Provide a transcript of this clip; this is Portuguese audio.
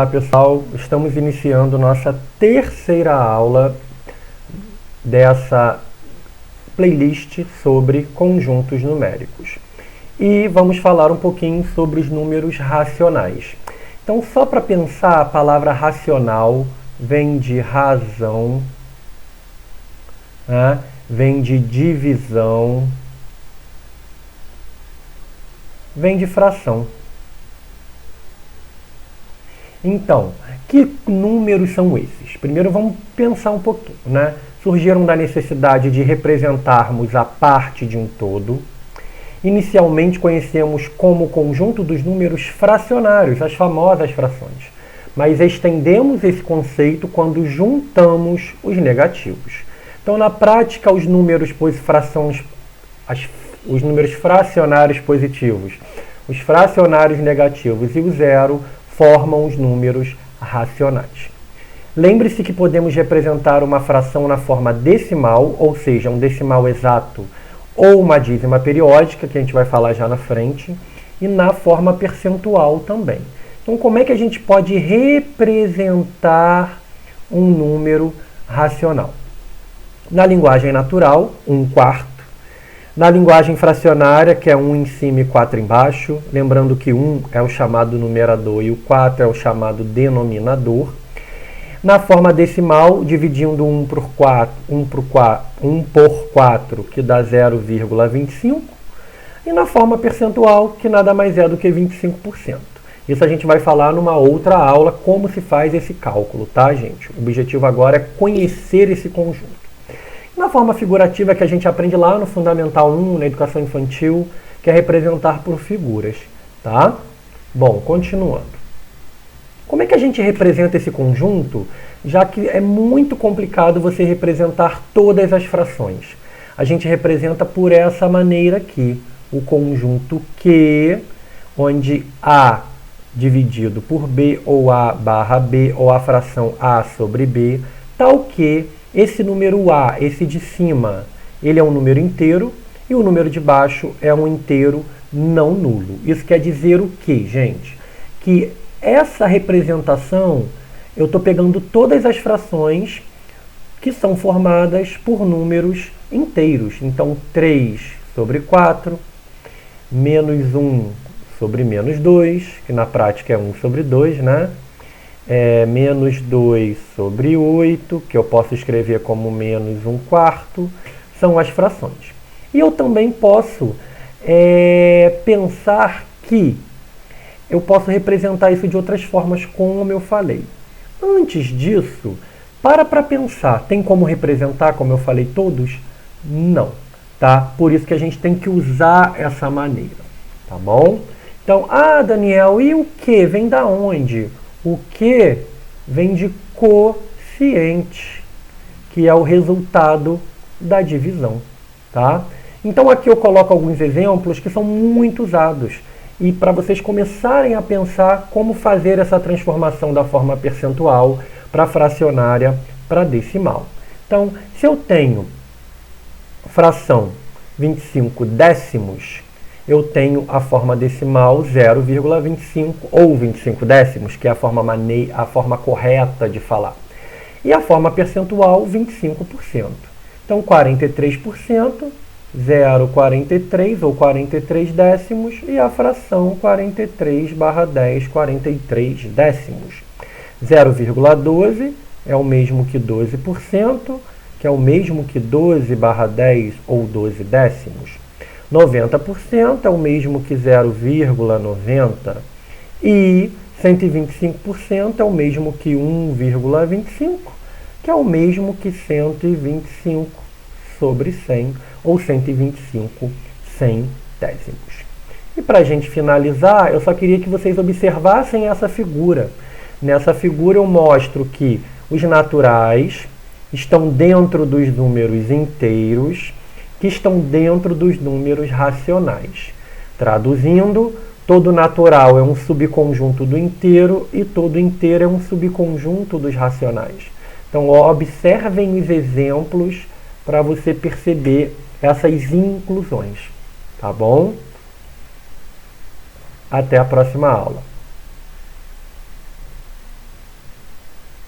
Olá pessoal, estamos iniciando nossa terceira aula dessa playlist sobre conjuntos numéricos. E vamos falar um pouquinho sobre os números racionais. Então, só para pensar, a palavra racional vem de razão, né? Vem de divisão, vem de fração. Então, que números são esses? Primeiro vamos pensar um pouquinho, né? Surgiram da necessidade de representarmos a parte de um todo. Inicialmente conhecemos como conjunto dos números fracionários, as famosas frações. Mas estendemos esse conceito quando juntamos os negativos. Então, na prática, os números fracionários positivos, os fracionários negativos e o zero formam os números racionais. Lembre-se que podemos representar uma fração na forma decimal, ou seja, um decimal exato, ou uma dízima periódica, que a gente vai falar já na frente, e na forma percentual também. Então, como é que a gente pode representar um número racional? Na linguagem natural, 1/4. Na linguagem fracionária, que é 1 em cima e 4 embaixo, lembrando que 1 é o chamado numerador e o 4 é o chamado denominador. Na forma decimal, dividindo 1 por 4, que dá 0,25. E na forma percentual, que nada mais é do que 25%. Isso a gente vai falar numa outra aula, como se faz esse cálculo, tá, gente? O objetivo agora é conhecer esse conjunto. Na forma figurativa que a gente aprende lá no Fundamental 1, na educação infantil, que é representar por figuras, tá? Bom, continuando. Como é que a gente representa esse conjunto, já que é muito complicado você representar todas as frações? A gente representa por essa maneira aqui, o conjunto Q, onde A dividido por B, ou A barra B, ou a fração A sobre B, tal que esse número A, esse de cima, ele é um número inteiro e o número de baixo é um inteiro não nulo. Isso quer dizer o quê, gente? Que essa representação, eu estou pegando todas as frações que são formadas por números inteiros. Então, 3 sobre 4, menos 1 sobre menos 2, que na prática é 1 sobre 2, né? Menos 2 sobre 8, que eu posso escrever como menos 1/4, são as frações. E eu também posso pensar que eu posso representar isso de outras formas, como eu falei. Antes disso, para pensar, tem como representar, como eu falei, todos? Não, tá? Por isso que a gente tem que usar essa maneira, tá bom? Então, Daniel, e o que? Vem da onde? O que vem de quociente, que é o resultado da divisão, tá? Então aqui eu coloco alguns exemplos que são muito usados e para vocês começarem a pensar como fazer essa transformação da forma percentual para fracionária para decimal. Então, se eu tenho fração 25 décimos, eu tenho a forma decimal 0,25 ou 25 décimos, que é a forma correta de falar. E a forma percentual, 25%. Então, 43%, 0,43 ou 43 décimos, e a fração 43/10, 43 décimos. 0,12 é o mesmo que 12%, que é o mesmo que 12/10 ou 12 décimos. 90% é o mesmo que 0,90 e 125% é o mesmo que 1,25, que é o mesmo que 125 sobre 100 ou 125 centésimos. E para a gente finalizar, eu só queria que vocês observassem essa figura. Nessa figura eu mostro que os naturais estão dentro dos números inteiros, que estão dentro dos números racionais. Traduzindo, todo natural é um subconjunto do inteiro e todo inteiro é um subconjunto dos racionais. Então, observem os exemplos para você perceber essas inclusões, tá bom? Até a próxima aula.